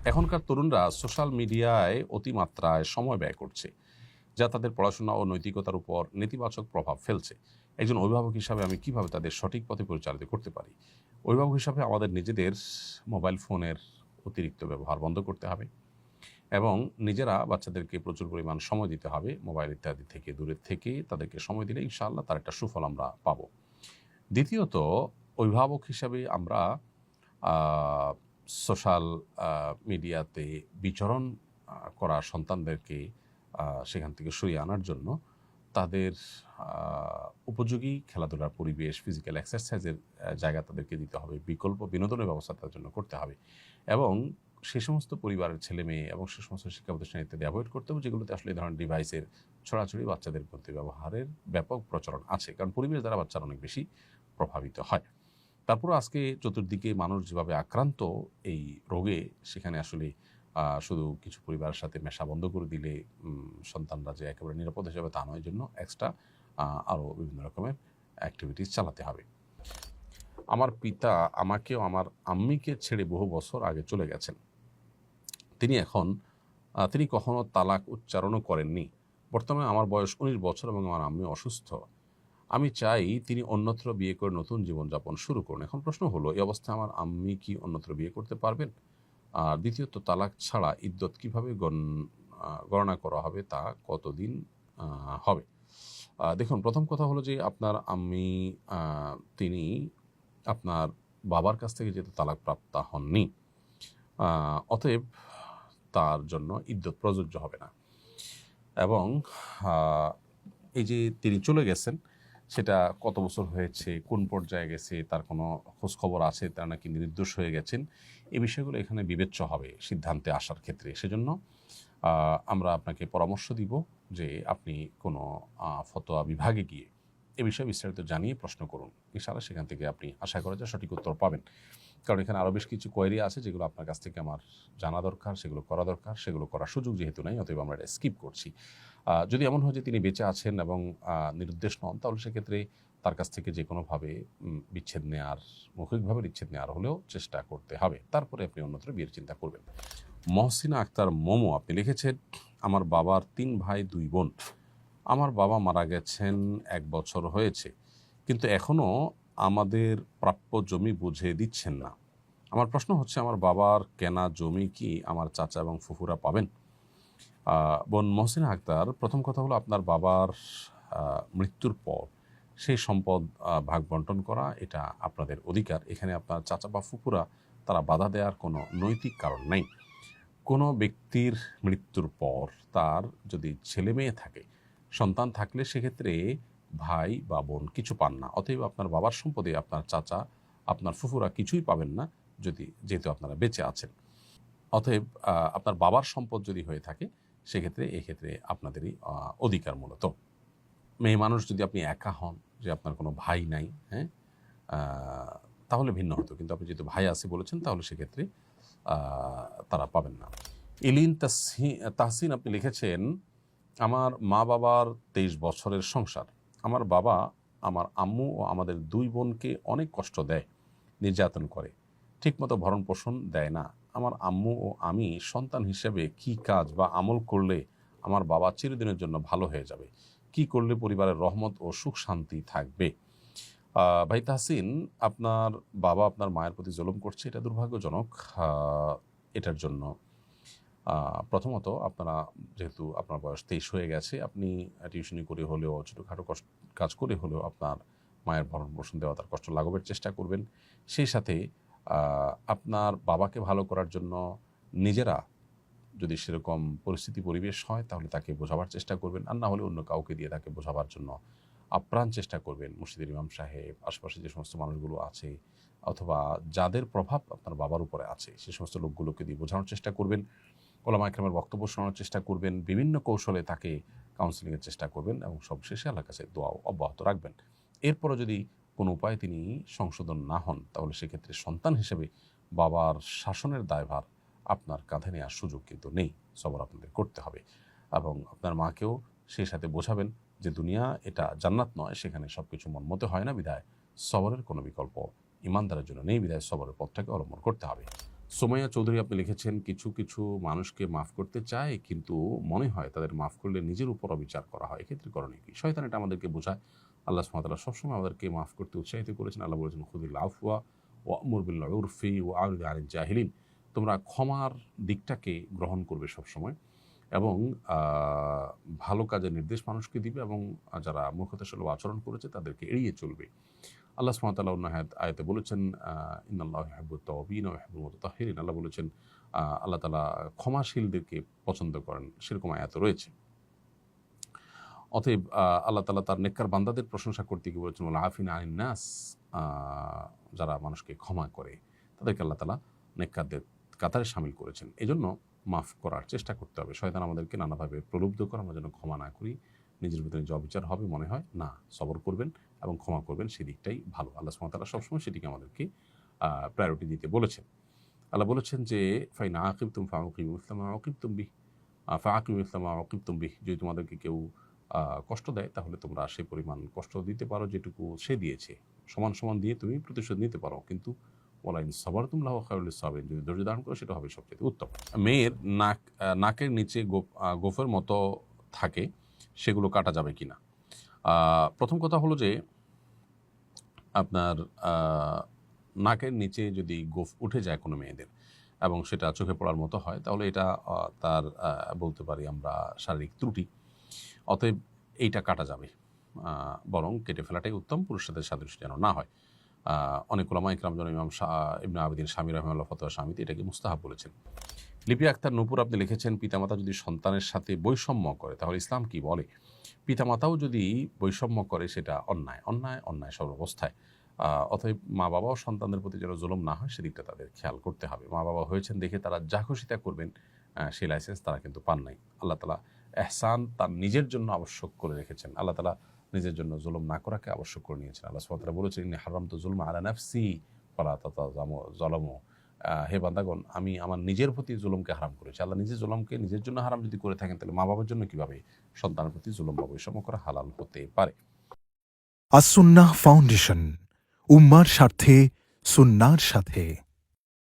এখনকার তরুণরা সোশ্যাল মিডিয়ায় অতিমাত্রায় সময় ব্যয় করছে, যা তাদের পড়াশোনা ও নৈতিকতার উপর নেতিবাচক প্রভাব ফেলছে। একজন অভিভাবক হিসাবে আমি কিভাবে তাদের সঠিক পথে পরিচালিত করতে পারি? অভিভাবক হিসাবে আমাদের নিজেদের মোবাইল ফোনের অতিরিক্ত ব্যবহার বন্ধ করতে হবে এবং নিজেরা বাচ্চাদেরকে প্রচুর পরিমাণ সময় দিতে হবে। মোবাইল ইত্যাদি থেকে দূরে থেকে তাদেরকে সময় দিলে ইনশাআল্লাহ তার একটা সুফল আমরা পাবো। দ্বিতীয়ত, অভিভাবক হিসাবে আমরা সোশ্যাল মিডিয়াতে বিচরণ করা সন্তানদেরকে সেখান থেকে সরিয়ে আনার জন্য তাদের উপযোগী খেলাধুলার পরিবেশ, ফিজিক্যাল এক্সারসাইজের জায়গা তাদেরকে দিতে হবে, বিকল্প বিনোদনের ব্যবস্থা তাদের জন্য করতে হবে এবং সে সমস্ত পরিবারের ছেলে মেয়ে এবং সে সমস্ত শিক্ষা প্রতিষ্ঠান ইত্যাদি অ্যাভয়েড করতে হবে যেগুলোতে আসলে এই ধরনের ডিভাইসের ছড়াছড়ি বাচ্চাদের মধ্যে ব্যবহারের ব্যাপক প্রচলন আছে, কারণ পরিবেশ দ্বারা বাচ্চারা অনেক বেশি প্রভাবিত হয়। তারপরও আজকে চতুর্দিকে মানুষ যেভাবে আক্রান্ত এই রোগে, সেখানে আসলে শুধু কিছু পরিবারের সাথে মেশা বন্ধ করে দিলে সন্তানরা যে একেবারে নিরাপদ হিসাবে তা নয়, জন্য এক্সট্রা আরও বিভিন্ন রকমের অ্যাক্টিভিটিস চালাতে হবে। আমার পিতা আমাকেও আমার আম্মিকে ছেড়ে বহু বছর আগে চলে গেছেন। তিনি কখনো তালাক উচ্চারণও করেননি। বর্তমানে আমার বয়স 19 বছর এবং আমার আম্মি অসুস্থ। আমি চাই তিনি অন্যত্র বিয়ে করে নতুন জীবনযাপন শুরু করুন। এখন প্রশ্ন হলো, এই অবস্থায় আমার আম্মি কি অন্যত্র বিয়ে করতে পারবেন? আর দ্বিতীয়ত, তালাক ছাড়া ইদ্যত কীভাবে গণনা করা হবে, তা কতদিন হবে? দেখুন, প্রথম কথা হলো যে আপনার আম্মি তিনি আপনার বাবার কাছ থেকে যেহেতু তালাক প্রাপ্তা হননি, অতএব তার জন্য ইদ্যত প্রযোজ্য হবে না। এবং এই যে তিনি চলে গেছেন, সেটা কত বছর হয়েছে, কোন পর্যায়ে গেছে, তার কোনো খোঁজখবর আছে, তারা নাকি নির্দোষ হয়ে গেছেন, এই বিষয়গুলো এখানে বিবেচ্য হবে সিদ্ধান্তে আসার ক্ষেত্রে। সেজন্য আমরা আপনাকে পরামর্শ দিব যে আপনি কোনো ফতোয়া বিভাগে গিয়ে এ বিষয়ে বিস্তারিত জানিয়ে প্রশ্ন করুন। ইনশাআল্লাহ সেখান থেকে আপনি আশা করা যায় সঠিক উত্তর পাবেন, কারণ এখানে আরও বেশ কিছু কোয়েরি আছে যেগুলো আপনার কাছ থেকে আমার জানা দরকার, সেগুলো করা দরকার। সেগুলো করার সুযোগ যেহেতু নাই, অতএব আমরা এটা স্কিপ করছি। যদি এমন হয় যে তিনি বেঁচে আছেন এবং নিরুদ্দেশ নন, তাহলে সেক্ষেত্রে তার কাছ থেকে যে কোনোভাবে বিচ্ছেদ নেওয়ার, মৌখিকভাবে বিচ্ছেদ নেওয়ার হলেও চেষ্টা করতে হবে। তারপরে আপনি অন্যত্র বিয়ের চিন্তা করবেন। মহসিনা আক্তার মোমো আপনি লিখেছেন, আমার বাবার 3 ভাই 2 বোন। আমার বাবা মারা গেছেন 1 বছর হয়েছে, কিন্তু এখনও আমাদের প্রাপ্য জমি বুঝে দিচ্ছেন না। আমার প্রশ্ন হচ্ছে, আমার বাবার কেনা জমি কি আমার চাচা এবং ফুফুরা পাবেন? বোন মহসিনা আক্তার, প্রথম কথা হলো, আপনার বাবার মৃত্যুর পর সেই সম্পদ ভাগ বন্টন করা এটা আপনাদের অধিকার। এখানে আপনার চাচা বা ফুফুরা তারা বাধা দেওয়ার কোনো নৈতিক কারণ নেই। কোনো ব্যক্তির মৃত্যুর পর তার যদি ছেলে মেয়ে থাকে, সন্তান থাকলে সেক্ষেত্রে ভাই বা বোন কিছু পান না। অতএব আপনার বাবার সম্পদে আপনার চাচা, আপনার ফুফুরা কিছুই পাবেন না, যেহেতু আপনারা বেঁচে আছেন। অতএব আপনার বাবার সম্পদ যদি হয়ে থাকে, সেক্ষেত্রে এক্ষেত্রে আপনাদেরই অধিকার মূলত। মেয়ে মানুষ যদি আপনি একা হন, যে আপনার কোনো ভাই নাই, হ্যাঁ, তাহলে ভিন্ন হতো, কিন্তু আপনি যেহেতু ভাই আছে বলেছেন, তাহলে সেক্ষেত্রে তারা পাবেন না। ইলিন তাহসিন আপনি লিখেছেন, আমার মা বাবার 23 বছরের সংসার। আমার বাবা আমার আম্মু ও আমাদের 2 বোনকে অনেক কষ্ট দেয়, নির্যাতন করে, ঠিকমতো ভরণ পোষণ দেয় না। আমার আম্মু ও আমি সন্তান হিসেবে কি কাজ বা আমল করলে আমার বাবা চিরদিনের জন্য ভালো হয়ে যাবে? কি করলে পরিবারের রহমত ও সুখ শান্তি থাকবে? ভাই তাহসিন, আপনার বাবা আপনার মায়ের প্রতি জুলুম করছে, এটা দুর্ভাগ্যজনক। এটার জন্য প্রথমত আপনারা, যেহেতু আপনার বয়স 23 হয়ে গেছে, আপনি টিউশনি করে হলেও, ছোটোখাটো কাজ করে হলেও আপনার মায়ের ভরণ পোষণ দেওয়া, তার কষ্ট লাঘবের চেষ্টা করবেন। সেই সাথে আপনার বাবাকে ভালো করার জন্য নিজেরা যদি সেরকম পরিস্থিতি পরিবেশ হয়, তাহলে তাকে বোঝাবার চেষ্টা করবেন, আর না হলে অন্য কাউকে দিয়ে তাকে বোঝাবার জন্য আপ্রাণ চেষ্টা করবেন। মসজিদের ইমাম সাহেব, আশেপাশে যে সমস্ত মানুষগুলো আছে, অথবা যাদের প্রভাব আপনার বাবার উপরে আছে, সে সমস্ত লোকগুলোকে দিয়ে বোঝানোর চেষ্টা করবেন। ওলামা ইকরামের বক্তব্য শোনানোর চেষ্টা করবেন, বিভিন্ন কৌশলে তাকে কাউন্সেলিংয়ের চেষ্টা করবেন এবং সবশেষে আল্লাহর কাছে দোয়াও অব্যাহত রাখবেন। এরপরও যদি কোনো উপায়ে তিনি সংশোধন না হন, তাহলে সেক্ষেত্রে সন্তান হিসেবে বাবার শাসনের দায়ভার আপনার কাঁধে নেওয়ার সুযোগ কিন্তু নেই। সবর আপনাদের করতে হবে এবং আপনার মাকেও সেই সাথে বোঝাবেন যে দুনিয়া এটা জান্নাত নয়, সেখানে সব কিছু মন মতো হয় না, বিধায় সবরের কোনো বিকল্প ইমানদারের জন্য নেই, বিধায় সবরের পথটাকে অবলম্বন করতে হবে। সোমাইয়া চৌধুরী আপনি লিখেছেন, কিছু কিছু মানুষকে মাফ করতে চায় কিন্তু মনে হয় তাদের মাফ করলে নিজের উপর অবিচার করা হয়, এক্ষেত্রে করণীয় কি? শয়তান এটা আমাদেরকে বোঝায়। আল্লাহ সুবহানাহু ওয়া তাআলা সবসময় আমাদেরকে মাফ করতে উৎসাহিত করেছেন। আল্লাহ বলেছেন, খুযিল আফওয়া ওয়া'মুর বিল উরফি ওয়া আ'রিদ আনিল জাহিলিন। তোমরা ক্ষমার দিকটাকে গ্রহণ করবে সবসময় এবং ভালো কাজের নির্দেশ মানুষকে দিবে এবং যারা মূর্খতার সুলভ আচরণ করেছে তাদেরকে এড়িয়ে চলবে। আল্লাহ সুবহানাহু ওয়া তাআলা অন্য আয়াতে বলেছেন, ইন্নাল্লাহা ইউহিব্বুত তাওয়াবিন ওয়া ইউহিব্বুল মুতাতাহহিরিন। আল্লাহ বলেছেন, আল্লাহ তাআলা ক্ষমাশীলদেরকে পছন্দ করেন, সেরকম আয়াত রয়েছে। অতএব আল্লাহ তাআলা তার নেককার বান্দাদের প্রশংসা করতে গিয়ে বলেছেন, ওয়াল আফিনা আনিন নাস, যারা মানুষকে ক্ষমা করে তাদেরকে আল্লাহ তাআলা নেককারদের কাতারে শামিল করেছেন। এজন্য মাফ করার চেষ্টা করতে হবে। শয়তান আমাদেরকে নানাভাবে প্রলুব্ধ করে আমরা যেন ক্ষমা না করি। নিজের ভিতরে যে অবিচার হবে মনে হয়, না, সবর করবেন এবং ক্ষমা করবেন, সেদিকটাই ভালো। আল্লাহ সুবহানাহু ওয়া তাআলা সবসময় সেটিকে আমাদেরকে প্রায়োরিটি দিতে বলেছেন। আল্লাহ বলেছেন যে, ফাইন আকিবতুম ফাআকিবু মিসলা মা আকিবতুম বিহি, ফাআকিবু মিসলা মা আকিবতুম বিহি। যদি তোমাদেরকে কেউ কষ্ট দেয় তাহলে তোমরা সে পরিমাণ কষ্ট দিতে পারো যেটুকু সে দিয়েছে, সমান সমান দিয়ে তুমি প্রতিশোধ নিতে পারো। কিন্তু ওয়ালাইন সাবারতুম লাহু খায়রুল লিস-সাবিরিন, যদি ধৈর্য ধারণ করো সেটা হবে সবচেয়ে উত্তম। মেয়ের নাকের নিচে গোফের মতো থাকে, সেগুলো কাটা যাবে কিনা? প্রথম কথা হলো যে আপনার নাকের নিচে যদি গোফ উঠে যায় কোনো মেয়েদের এবং সেটা চোখে পড়ার মতো হয়, তাহলে এটা তার বলতে পারি আমরা শারীরিক ত্রুটি। অতএব এইটা কাটা যাবে, বরং কেটে ফেলাটাই উত্তম, পুরুষদের সাদৃশ্য যেন না হয়। অনেক উলামা ইকরাম যেন ইমাম ইবনে আবিদিন শামী রাহিমাহুল্লাহ ফতোয়া শামীতে এটাকে মুস্তাহাব বলেছেন। লিপি আক্তার নূপুর আপনি লিখেছেন, পিতামাতা যদি সন্তানের সাথে বৈষম্য করে তাহলে ইসলাম কি বলে? পিতামাতাও যদি বৈষম্য করে সেটা অন্যায়, অন্যায়, অন্যায় সর্বাবস্থায়। অতএব মা বাবাও সন্তানদের প্রতি যেন জুলুম না হয় সেদিকটা তাদের খেয়াল করতে হবে। মা বাবা হয়েছেন দেখে তারা যা খুশি তা করবেন, সেই লাইসেন্স তারা কিন্তু পান নাই। আল্লাহ তাআলা এহসান তার নিজের জন্য আবশ্যক করে রেখেছেন। আল্লাহ তাআলা নিজের জন্য জুলুম না করাকে আবশ্যক করে নিয়েছেন। আল্লাহ সুবহানাহু ওয়া তাআলা বলেছেন, ইন্নী হারামতু যুলমা আলা নাফসি ফালা তাযালামু। হে বান্দাগণ, আমি আমার নিজের প্রতি জুলুমকে হারাম করেছি। আল্লাহ নিজের জুলুমকে নিজের জন্য হারাম যদি করে থাকেন, তাহলে মা বাবার জন্য কিভাবে সন্তানের প্রতি জুলুম বা বৈষম্য করা হালাল হতে পারে? আস-সুন্নাহ ফাউন্ডেশন, উম্মার স্বার্থে সুন্নাহর সাথে।